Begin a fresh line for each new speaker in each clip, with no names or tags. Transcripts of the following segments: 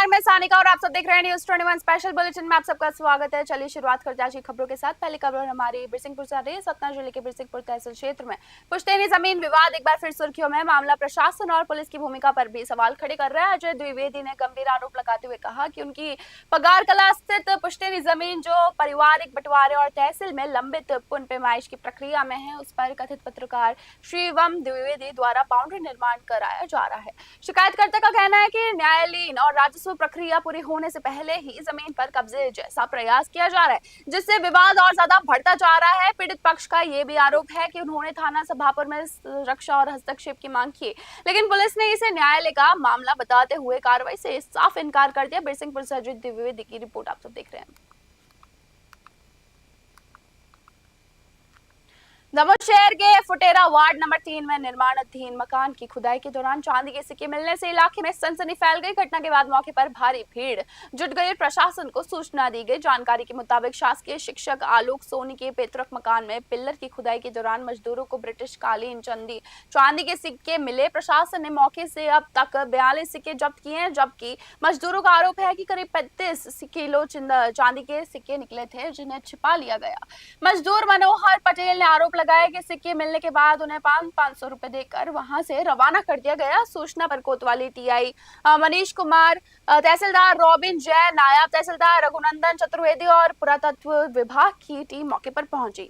मैं सानिका और आप सब देख रहे हैं न्यूज़ 21 स्पेशल बुलेटिन में आप सबका स्वागत है। चलिए शुरुआत करते हैं आज की खबरों के साथ। पहली खबर हमारी बिरसिंहपुर से आ रही है। सतना जिले के बिरसिंहपुर तहसील क्षेत्र में पुश्तैनी जमीन विवाद एक बार फिर सुर्खियों में। मामला प्रशासन और पुलिस की भूमिका पर भी सवाल खड़े कर रहा है। अजय द्विवेदी ने गंभीर आरोप लगाते हुए कहा कि उनकी पगार कला स्थित पुश्तैनी जमीन जो पारिवारिक बंटवारे और तहसील में लंबित पुन पैमाइश की प्रक्रिया में है, उस पर कथित पत्रकार शिवम द्विवेदी द्वारा बाउंड्री निर्माण कराया जा रहा है। शिकायतकर्ता का कहना है कि न्यायालयीन और राजस्व प्रक्रिया पूरी होने से पहले ही जमीन पर कब्जे जैसा प्रयास किया जा रहा है, जिससे विवाद और ज्यादा बढ़ता जा रहा है। पीड़ित पक्ष का यह भी आरोप है कि उन्होंने थाना सभापुर में रक्षा और हस्तक्षेप की मांग की, लेकिन पुलिस ने इसे न्यायालय का मामला बताते हुए कार्रवाई से साफ इनकार कर दिया। बिरसिंहपुर से अजय द्विवेदी की रिपोर्ट आप सब देख रहे हैं। दमोह शहर के फुटेरा वार्ड नंबर 3 में निर्माणाधीन मकान की खुदाई के दौरान चांदी के सिक्के मिलने से इलाके में सनसनी फैल गई। घटना के बाद मौके पर भारी भीड़ जुट गई। प्रशासन को सूचना दी गई। जानकारी के मुताबिक शासकीय शिक्षक आलोक सोनी के पैतृक मकान में पिल्लर की खुदाई के दौरान मजदूरों को ब्रिटिश कालीन चांदी के सिक्के मिले। प्रशासन ने मौके से अब तक 42 सिक्के जब्त किए हैं, जबकि मजदूरों का आरोप है कि करीब 35 किलो चांदी के सिक्के निकले थे, जिन्हें छिपा लिया गया। मजदूर मनोहर पटेल ने आरोप लगाया कि सिक्के मिलने के बाद उन्हें 500 रुपए देकर वहां से रवाना कर दिया गया। सूचना पर कोतवाली टीआई मनीष कुमार, तहसीलदार रॉबिन जैन, नायब तहसीलदार रघुनंदन चतुर्वेदी और पुरातत्व विभाग की टीम मौके पर पहुंची।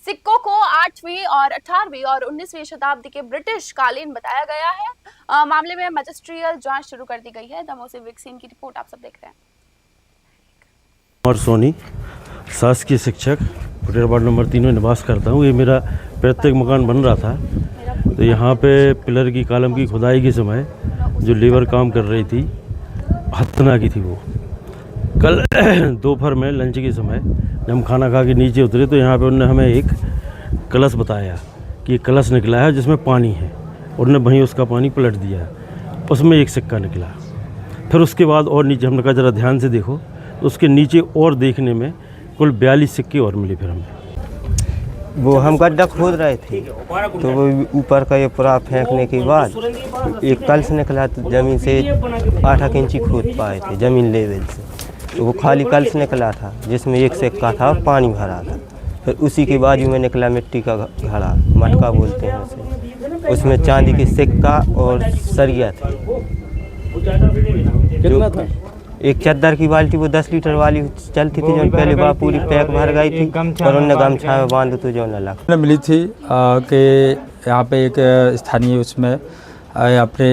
सिक्कों को 8वीं और 18वीं और 19वीं शताब्दी के ब्रिटिश कालीन बताया गया है। मामले में मजिस्ट्रियल जांच शुरू कर दी गई है। दमोह से विक्सीन की रिपोर्ट आप सब देख रहे हैं।
और सोनी शासकीय शिक्षक फुटेरा वार्ड नंबर 3 में निवास करता हूँ। ये मेरा पैतृक मकान बन रहा था, तो यहाँ पे पिलर की कॉलम की खुदाई के समय जो लेबर काम कर रही थी, हत्तना की थी, वो कल दोपहर में लंच के समय जब हम खाना खा के नीचे उतरे तो यहाँ पे उन्होंने हमें एक कलश बताया कि कलश निकला है जिसमें पानी है, और उन्होंने वहीं उसका पानी पलट दिया, उसमें एक सिक्का निकला। फिर उसके बाद और नीचे हमने कहा ज़रा ध्यान से देखो, तो उसके नीचे और देखने में कुल 42 सिक्के और मिले। फिर हमें
वो हम गड्ढा खोद रहे थे, तो वो ऊपर का ये पूरा फेंकने के बाद एक कलश निकला, तो ज़मीन से 8 इंची खोद पाए थे ज़मीन लेवल से। तो वो खाली कलश निकला था जिसमें एक सिक्का था और पानी भरा था। फिर उसी के बाजू में निकला मिट्टी का घड़ा, मटका बोलते हैं उसे, उसमें चांदी के सिक्का और सरिया थे। कितना था? एक चद्दर की बाल्टी, वो 10 लीटर वाली चलती थी, जो पहले वह पूरी पैक भर गई थी, और उन्होंने गमछा में बांध तो जो न लगा।
मिली थी कि यहाँ पे एक स्थानीय उसमें अपने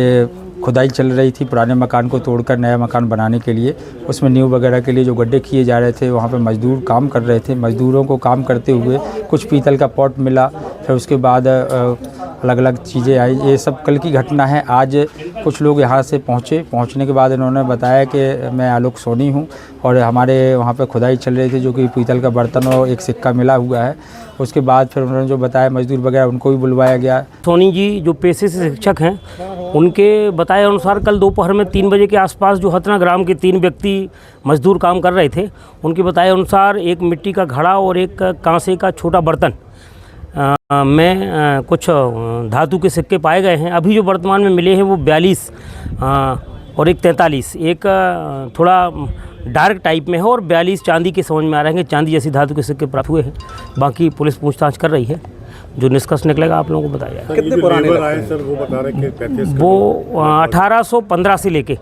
खुदाई चल रही थी, पुराने मकान को तोड़कर नया मकान बनाने के लिए। उसमें नींव वगैरह के लिए जो गड्ढे किए जा रहे थे, वहाँ पे मजदूर काम कर रहे थे। मजदूरों को काम करते हुए कुछ पीतल का पॉट मिला, फिर उसके बाद अलग अलग चीज़ें आई। ये सब कल की घटना है। आज कुछ लोग यहाँ से पहुँचने के बाद इन्होंने बताया कि मैं आलोक सोनी हूँ और हमारे वहाँ पे खुदाई चल रही थी, जो कि पीतल का बर्तन और एक सिक्का मिला हुआ है। उसके बाद फिर उन्होंने जो बताया, मजदूर वगैरह उनको भी बुलवाया गया।
सोनी जी जो पेशे से शिक्षक हैं, उनके बताए अनुसार कल दोपहर में 3 बजे के आसपास जो हथना ग्राम के 3 व्यक्ति मजदूर काम कर रहे थे, उनके बताए अनुसार एक मिट्टी का घड़ा और एक कांसे का छोटा बर्तन में कुछ धातु के सिक्के पाए गए हैं। अभी जो वर्तमान में मिले हैं वो 42 और एक 43, एक थोड़ा डार्क टाइप में है और 42 चांदी के समझ में आ रहे हैं कि चांदी जैसी धातु के सिक्के प्राप्त हुए हैं। बाकी पुलिस पूछताछ कर रही है, जो निष्कर्ष निकलेगा आप लोगों को बताया जाएगा।
कितने पुराने आए सर? वो बता रहे कि 35
वो 1815 से लेके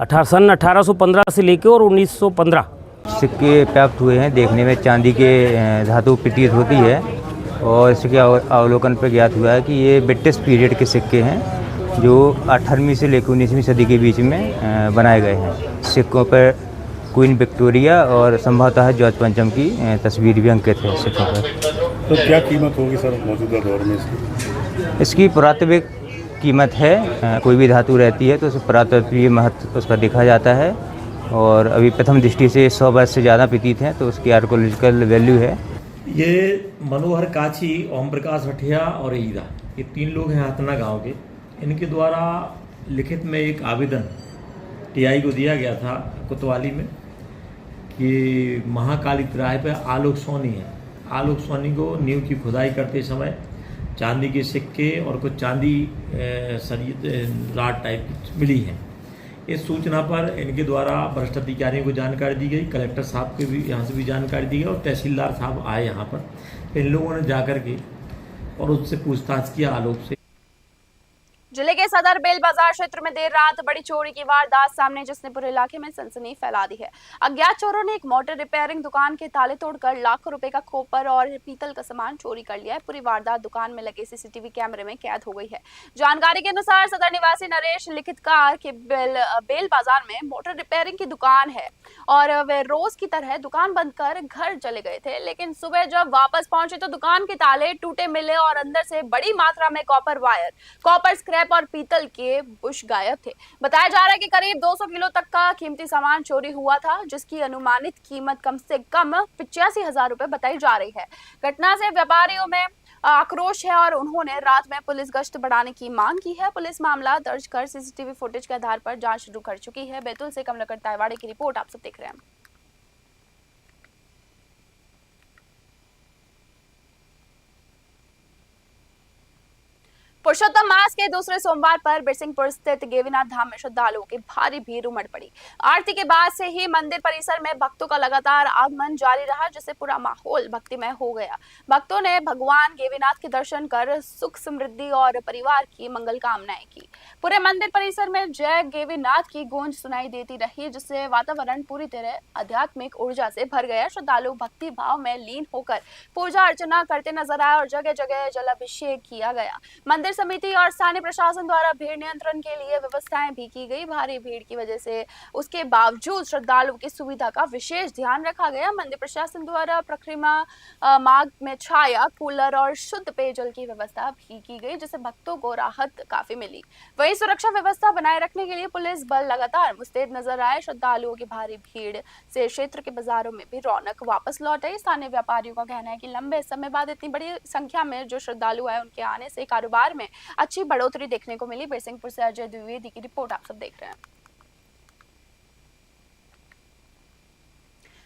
सन 1815 से लेके और 1915
सिक्के प्राप्त हुए हैं। देखने में चांदी के धातु प्रतीत होती है, और इसके अवलोकन पर ज्ञात हुआ है कि ये ब्रिटिश पीरियड के सिक्के हैं, जो 18वीं से लेकर 19वीं सदी के बीच में बनाए गए हैं। सिक्कों पर क्वीन विक्टोरिया और संभवतः जॉर्ज पंचम की तस्वीर भी अंकित है सिक्कों पर।
तो क्या कीमत होगी सर मौजूदा दौर में इसकी?
इसकी पुरातत्विक कीमत है। कोई भी धातु रहती है तो उसे पुरातत्वीय महत्व उसका देखा जाता है, और अभी प्रथम दृष्टि से 100 वर्ष से ज़्यादा प्रतीत हैं, तो उसकी आर्कोलॉजिकल वैल्यू है।
ये मनोहर काची, ओम प्रकाश भटिया और ईदा, ये 3 लोग हैं हथना गांव के। इनके द्वारा लिखित में एक आवेदन टीआई को दिया गया था कोतवाली में कि महाकाली तिराहे पे आलोक सोनी है। आलोक सोनी को नींव की खुदाई करते समय चांदी के सिक्के और कुछ चांदी राड टाइप मिली हैं। इस सूचना पर इनके द्वारा वरिष्ठ अधिकारियों को जानकारी दी गई, कलेक्टर साहब को भी यहाँ से भी जानकारी दी गई और तहसीलदार साहब आए यहाँ पर। इन लोगों ने जाकर के और उससे पूछताछ किया आलोक से।
जिले के सदर बेल बाजार क्षेत्र में देर रात बड़ी चोरी की वारदात सामने, जिसने पूरे इलाके में सनसनी फैला दी है। अज्ञात चोरों ने एक मोटर रिपेयरिंग दुकान के ताले तोड़कर लाखों रुपए का कॉपर और पीतल का सामान चोरी कर लिया है। पूरी वारदात दुकान में लगे सीसीटीवी कैमरे में कैद हो गई है। जानकारी के अनुसार सदर निवासी नरेश लिखितकार के बेल बाजार में मोटर रिपेयरिंग की दुकान है और वे रोज की तरह दुकान बंद कर घर चले गए थे, लेकिन सुबह जब वापस पहुंचे तो दुकान के ताले टूटे मिले और अंदर से बड़ी मात्रा में कॉपर वायर, कॉपर स्क्रैप और पीतल के बुश गायब थे। बताया जा रहा है कि करीब 200 किलो तक का कीमती सामान चोरी हुआ था, जिसकी अनुमानित कीमत कम से कम 85,000 रुपए बताई जा रही है। घटना से व्यापारियों में आक्रोश है और उन्होंने रात में पुलिस गश्त बढ़ाने की मांग की है। पुलिस मामला दर्ज कर सीसीटीवी फुटेज के आधार पर जांच शुरू कर चुकी है। बैतूल से कमलाकर तायवाड़े की रिपोर्ट आप सब देख रहे हैं। पुरुषोत्तम मास के दूसरे सोमवार पर बिरसिंहपुर स्थित गेवीनाथ धाम में श्रद्धालुओं की भारी भीड़ उमड़ पड़ी। आरती के बाद से ही मंदिर परिसर में भक्तों का लगातार आगमन जारी रहा, जिससे पूरा माहौल भक्तिमय हो गया। भक्तों ने भगवान गेवीनाथ के दर्शन कर सुख समृद्धि और परिवार की मंगल कामनाएं की। पूरे मंदिर परिसर में जय गेवीनाथ की गूंज सुनाई देती रही, जिससे वातावरण पूरी तरह आध्यात्मिक ऊर्जा से भर गया। श्रद्धालु भक्ति भाव में लीन होकर पूजा अर्चना करते नजर आए और जगह जगह जलाभिषेक किया गया। मंदिर समिति और स्थानीय प्रशासन द्वारा भीड़ नियंत्रण के लिए व्यवस्थाएं भी की गई। भारी भीड़ की वजह से उसके बावजूद श्रद्धालुओं की सुविधा का विशेष ध्यान रखा गया। मंदिर प्रशासन द्वारा परिक्रमा मार्ग में छाया, कूलर और शुद्ध पेयजल की व्यवस्था भी की गई, जिससे भक्तों को राहत काफी मिली। वहीं सुरक्षा व्यवस्था बनाए रखने के लिए पुलिस बल लगातार मुस्तैद नजर आए। श्रद्धालुओं की भारी भीड़ से क्षेत्र के बाजारों में भी रौनक वापस लौट आई। स्थानीय व्यापारियों का कहना है कि लंबे समय बाद इतनी बड़ी संख्या में जो श्रद्धालु आए, उनके आने से कारोबार में अच्छी बढ़ोतरी देखने को मिली। बिरसिंहपुर से अजय द्विवेदी की रिपोर्ट आप सब देख रहे हैं।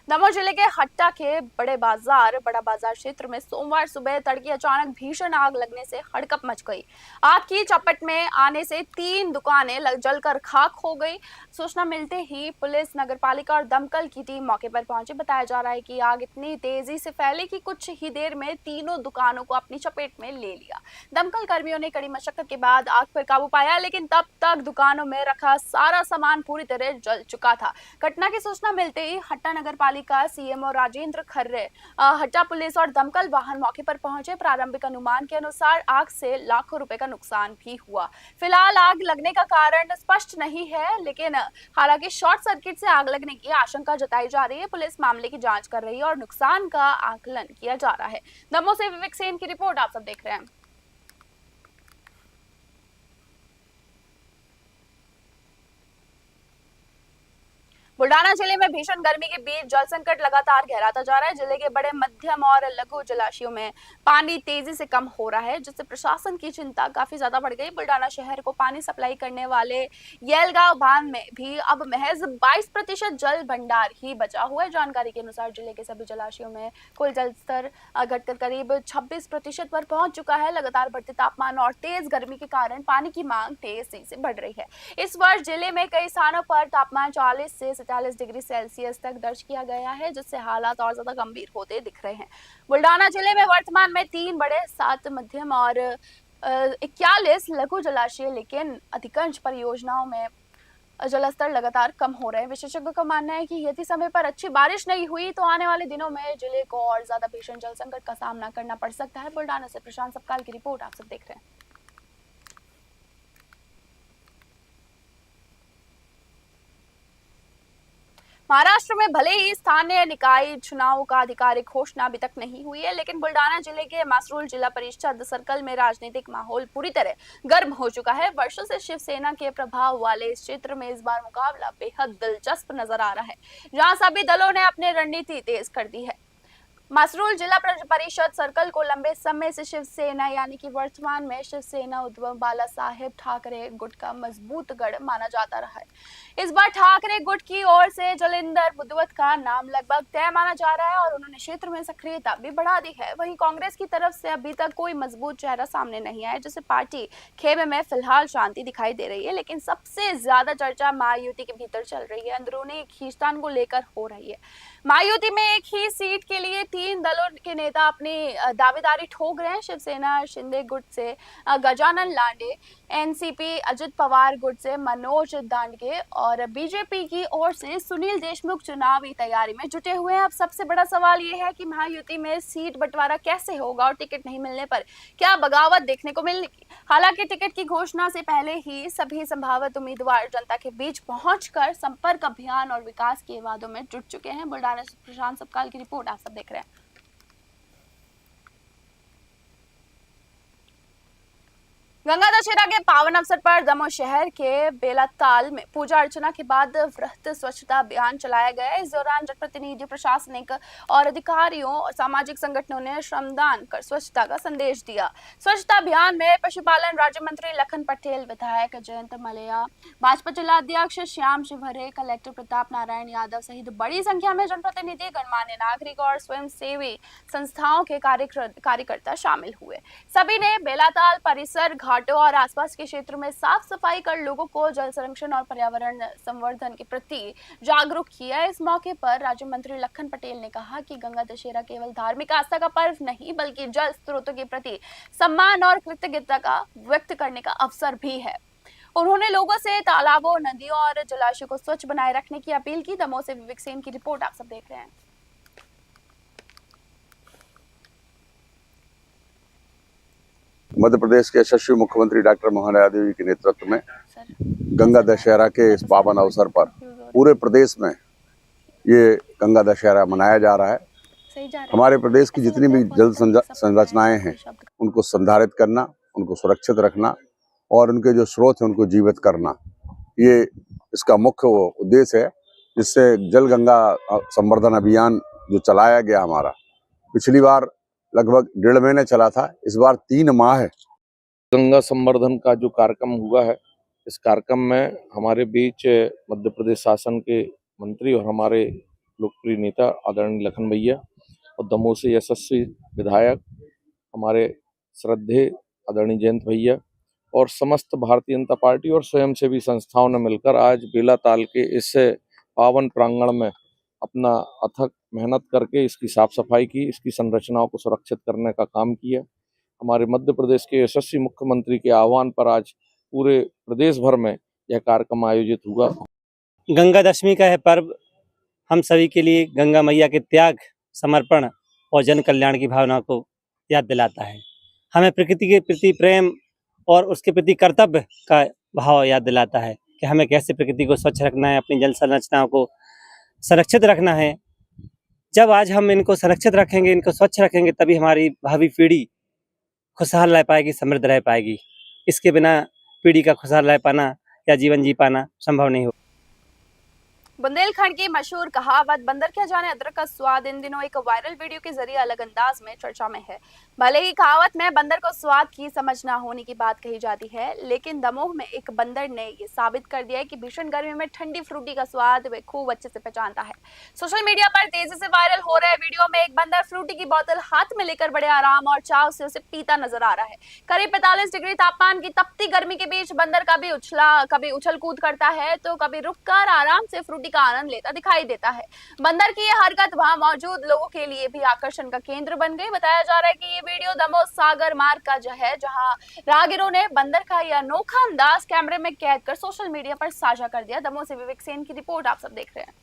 दमोह जिले के हट्टा के बड़ा बाजार क्षेत्र में सोमवार सुबह तड़के अचानक भीषण आग लगने से हड़कंप मच गई। आग की चपेट में आने से 3 दुकानें जलकर खाक हो गई। सूचना मिलते ही पुलिस, नगरपालिका और दमकल की टीम मौके पर पहुंची। बताया जा रहा है कि आग इतनी तेजी से फैली कि कुछ ही देर में तीनों दुकानों को अपनी चपेट में ले लिया। दमकल कर्मियों ने कड़ी मशक्कत के बाद आग पर काबू पाया, लेकिन तब तक दुकानों में रखा सारा सामान पूरी तरह जल चुका था। घटना की सूचना मिलते ही हट्टा नगरपालिका का सीएमओ राजेंद्र खर्रे, हट्टा पुलिस और दमकल वाहन मौके पर पहुंचे। प्रारंभिक अनुमान के अनुसार आग से लाखों रुपए का नुकसान भी हुआ। फिलहाल आग लगने का कारण स्पष्ट नहीं है, लेकिन हालांकि शॉर्ट सर्किट से आग लगने की आशंका जताई जा रही है। पुलिस मामले की जांच कर रही है और नुकसान का आकलन किया जा रहा है। दमोह से विवेक सेन की रिपोर्ट आप सब देख रहे हैं। बुल्डाना जिले में भीषण गर्मी के बीच जल संकट लगातार गहराता जा रहा है। जिले के बड़े, मध्यम और लघु जलाशयों में पानी तेजी से कम हो रहा है, जिससे प्रशासन की चिंता काफी ज्यादा बढ़ गई। बुल्डाना शहर को पानी सप्लाई करने वाले येलगांव बांध में भी अब महज 22% जल भंडार ही बचा हुआ है। जानकारी के अनुसार जिले के सभी जलाशयों में कुल जल स्तर घटकर करीब 26% पर पहुंच चुका है। लगातार बढ़ते तापमान और तेज गर्मी के कारण पानी की मांग तेजी से बढ़ रही है। इस वर्ष जिले में कई स्थानों पर तापमान 40 से 40 डिग्री सेल्सियस तक दर्ज किया गया है, जिससे हालात और ज्यादा गंभीर होते दिख रहे हैं। बुल्डाना जिले में वर्तमान में 3 बड़े, 7 मध्यम और 41 लघु जलाशय, लेकिन अधिकांश परियोजनाओं में जलस्तर लगातार कम हो रहे हैं। विशेषज्ञों का मानना है कि यदि समय पर अच्छी बारिश नहीं हुई तो आने वाले दिनों में जिले को और ज्यादा भीषण जल संकट का सामना करना पड़ सकता है। बुल्डाना से प्रशांत सपकाल की रिपोर्ट आप सब देख रहे हैं। महाराष्ट्र में भले ही स्थानीय निकाय चुनावों का आधिकारिक घोषणा अभी तक नहीं हुई है, लेकिन बुल्डाना जिले के मासरूल जिला परिषद सर्कल में राजनीतिक माहौल पूरी तरह गर्म हो चुका है। वर्षों से शिवसेना के प्रभाव वाले इस क्षेत्र में इस बार मुकाबला बेहद दिलचस्प नजर आ रहा है, जहां सभी दलों ने अपनी रणनीति तेज कर दी है। मसरूल जिला परिषद सर्कल को लंबे समय से शिवसेना यानी कि वर्तमान में शिवसेना उद्धव बाला साहेब ठाकरे गुट का मजबूत गढ़ माना जाता रहा है। इस बार ठाकरे गुट की ओर से जलिंदर बुद्धवत का नाम लगभग तय माना जा रहा है और उन्होंने क्षेत्र में सक्रियता भी बढ़ा दी है। वहीं कांग्रेस की तरफ से अभी तक कोई मजबूत चेहरा सामने नहीं आया, जिससे पार्टी खेमे में फिलहाल शांति दिखाई दे रही है। लेकिन सबसे ज्यादा चर्चा महायुति के भीतर चल रही है, अंदरूनी खींचतान को लेकर हो रही है। महायुति में एक ही सीट के लिए 3 दलों के नेता अपनी दावेदारी ठोक रहे हैं। शिवसेना शिंदे गुट से गजानन लांडे, एनसीपी अजित पवार गुट से मनोज दांडगे और बीजेपी की ओर से सुनील देशमुख चुनावी तैयारी में जुटे हुए हैं। अब सबसे बड़ा सवाल ये है कि महायुति में सीट बंटवारा कैसे होगा और टिकट नहीं मिलने पर क्या बगावत देखने को मिलेगी। हालांकि टिकट की घोषणा से पहले ही सभी संभावित उम्मीदवार जनता के बीच पहुंचकर संपर्क अभियान और विकास के वादों में जुट चुके हैं। बुल्डाना से प्रशांत सबकाल की रिपोर्ट आप सब देख रहे हैं। गंगा दशहरा के पावन अवसर पर दमोह शहर के बेलाताल में पूजा अर्चना के बाद वृहत स्वच्छता अभियान चलाया गया। इस दौरान जनप्रतिनिधियों, प्रशासनिक और अधिकारियों और सामाजिक संगठनों ने श्रमदान कर स्वच्छता का संदेश दिया। स्वच्छता अभियान में पशुपालन राज्य मंत्री लखन पटेल, विधायक जयंत मलैया, भाजपा जिला अध्यक्ष श्याम शिवहरे, कलेक्टर प्रताप नारायण यादव सहित बड़ी संख्या में जनप्रतिनिधि, गणमान्य नागरिक और स्वयंसेवी संस्थाओं के कार्यकर्ता शामिल हुए। सभी ने बेलाताल परिसर, घाटों और आसपास के क्षेत्रों में साफ सफाई कर लोगों को जल संरक्षण और पर्यावरण संवर्धन के प्रति जागरूक किया। इस मौके पर राज्य मंत्री लखन पटेल ने कहा कि गंगा दशहरा केवल धार्मिक आस्था का पर्व नहीं बल्कि जल स्रोतों के प्रति सम्मान और कृतज्ञता का व्यक्त करने का अवसर भी है। उन्होंने लोगों से तालाबों, नदियों और जलाशयों को स्वच्छ बनाए रखने की अपील की। दमोह से विवेक सेन की रिपोर्ट आप सब देख रहे हैं।
मध्य प्रदेश के यशस्वी मुख्यमंत्री डॉक्टर मोहन यादव जी के नेतृत्व में गंगा दशहरा के इस पावन अवसर पर पूरे प्रदेश में ये गंगा दशहरा मनाया जा रहा है। हमारे प्रदेश की जितनी भी जल संरचनाएं हैं उनको संधारित करना, उनको सुरक्षित रखना और उनके जो स्रोत हैं उनको जीवित करना, ये इसका मुख्य उद्देश्य है। जिससे जल गंगा संवर्धन अभियान जो चलाया गया हमारा, पिछली बार लगभग 1.5 महीने चला था, इस बार 3 माह है।
गंगा संवर्धन का जो कार्यक्रम हुआ है, इस कार्यक्रम में हमारे बीच मध्य प्रदेश शासन के मंत्री और हमारे लोकप्रिय नेता आदरणीय लखन भैया और दमोह से यशस्वी विधायक हमारे श्रद्धेय आदरणीय जयंत भैया और समस्त भारतीय जनता पार्टी और स्वयंसेवी संस्थाओं ने मिलकर आज बेलाताल के इस पावन प्रांगण में अपना अथक मेहनत करके इसकी साफ सफाई की, इसकी संरचनाओं को सुरक्षित करने का काम किया। हमारे मध्य प्रदेश के यशस्वी मुख्यमंत्री के आह्वान पर आज पूरे प्रदेश भर में यह कार्यक्रम आयोजित हुआ।
गंगा दशमी का यह पर्व हम सभी के लिए गंगा मैया के त्याग, समर्पण और जन कल्याण की भावना को याद दिलाता है। हमें प्रकृति के प्रति प्रेम और उसके प्रति कर्तव्य का भाव याद दिलाता है कि हमें कैसे प्रकृति को स्वच्छ रखना है, अपनी जल संरचनाओं को संरक्षित रखना है। जब आज हम इनको संरक्षित रखेंगे, इनको स्वच्छ रखेंगे, तभी हमारी भावी पीढ़ी खुशहाल रह पाएगी, समृद्ध रह पाएगी। इसके बिना पीढ़ी का खुशहाल रह पाना या जीवन जी पाना संभव नहीं हो।
बुंदेलखंड की मशहूर कहावत बंदर क्या जाने अदरक का स्वाद इन दिनों एक वायरल वीडियो के जरिए अलग अंदाज में चर्चा में है। भले ही कहावत में बंदर को स्वाद की समझ ना होने की बात कही जाती है, लेकिन दमोह में एक बंदर ने ये साबित कर दिया है कि भीषण गर्मी में ठंडी फ्रूटी का स्वाद वे खूब अच्छे से पहचानता है। सोशल मीडिया पर तेजी से वायरल हो रहे वीडियो में एक बंदर फ्रूटी की बोतल हाथ में लेकर बड़े आराम और चाव से उसे पीता नजर आ रहा है। करीब 45 डिग्री तापमान की तपती गर्मी के बीच बंदर कभी उछल कूद करता है तो कभी रुककर आराम से फ्रूटी का आनंद लेता दिखाई देता है। बंदर की यह हरकत वहां मौजूद लोगों के लिए भी आकर्षण का केंद्र बन गई। बताया जा रहा है कि ये वीडियो दमोह सागर मार्ग का है, जहां राहगीरों ने बंदर का यह अनोखा अंदाज कैमरे में कैद कर सोशल मीडिया पर साझा कर दिया। दमोह से विवेक सेन की रिपोर्ट आप सब देख रहे हैं।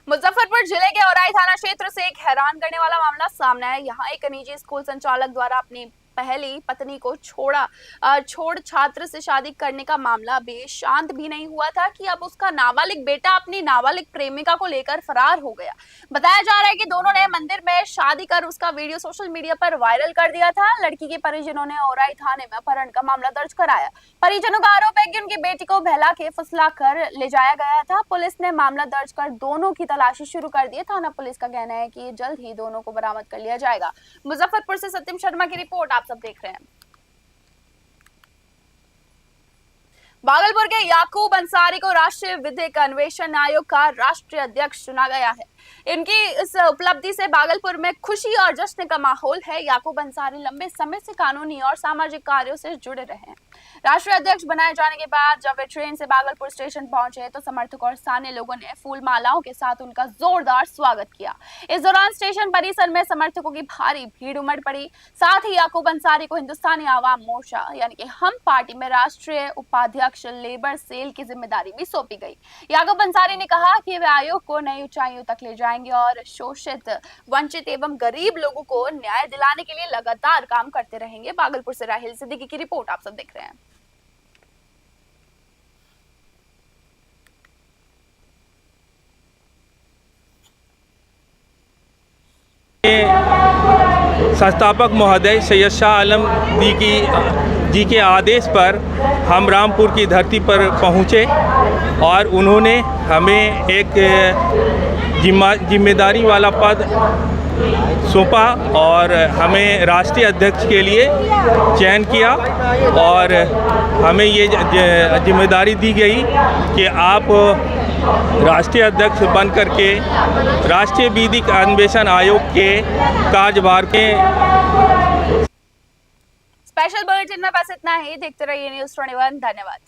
मुजफ्फरपुर जिले के औराई थाना क्षेत्र से एक हैरान करने वाला मामला सामने आया। यहाँ एक निजी स्कूल संचालक द्वारा अपनी पहली पत्नी को छोड़ छात्र से शादी करने का मामला अभी शांत भी नहीं हुआ था कि अब उसका नाबालिग बेटा अपनी नाबालिग प्रेमिका को लेकर फरार हो गया। बताया जा रहा है कि दोनों ने मंदिर में शादी कर उसका वीडियो सोशल मीडिया पर वायरल कर दिया था। लड़की के परिजनों ने औराई थाने में अपहरण का मामला दर्ज कराया। परिजनों का आरोप है कि उनकी बेटी को बहला के फुसला कर ले जाया गया था। पुलिस ने मामला दर्ज कर दोनों की तलाशी शुरू कर दी है। थाना पुलिस का कहना है कि जल्द ही दोनों को बरामद कर लिया जाएगा। मुजफ्फरपुर से सत्यम शर्मा की रिपोर्ट आप सब देख रहे हैं। भागलपुर के याकूब अंसारी को राष्ट्रीय विधिक अन्वेषण आयोग का राष्ट्रीय अध्यक्ष चुना गया है। इनकी इस उपलब्धि से भागलपुर में खुशी और जश्न का माहौल है। याकूब अंसारी लंबे समय से कानूनी और सामाजिक कार्यों से जुड़े रहे हैं। राष्ट्रीय अध्यक्ष बनाए जाने के बाद जब वे ट्रेन से भागलपुर स्टेशन पहुंचे तो समर्थक और स्थानीय लोगों ने फूल मालाओं के साथ उनका जोरदार स्वागत किया। इस दौरान स्टेशन परिसर में समर्थकों की भारी भीड़ उमड़ पड़ी। साथ ही याकूब अंसारी को हिंदुस्तानी आवाम मोर्चा यानी कि हम पार्टी में राष्ट्रीय उपाध्यक्ष लेबर सेल की जिम्मेदारी भी सौंपी गई। याकूब अंसारी ने कहा कि वे आयोग को नई ऊंचाइयों तक ले जाएंगे और शोषित, वंचित एवं गरीब लोगों को न्याय दिलाने के लिए लगातार काम करते रहेंगे। भागलपुर से राहिल सिद्दीकी की रिपोर्ट आप सब देख रहे हैं।
संस्थापक महोदय सैयद शाह आलम जी के आदेश पर हम रामपुर की धरती पर पहुँचे और उन्होंने हमें एक जिम्मेदारी वाला पद सौंपा और हमें राष्ट्रीय अध्यक्ष के लिए चयन किया और हमें ये जिम्मेदारी दी गई कि आप राष्ट्रीय अध्यक्ष बन करके राष्ट्रीय विधिक अन्वेषण आयोग के कार्यभार के।
स्पेशल बुलेटिन में बस इतना ही। देखते रहिए न्यूज़ 21। धन्यवाद।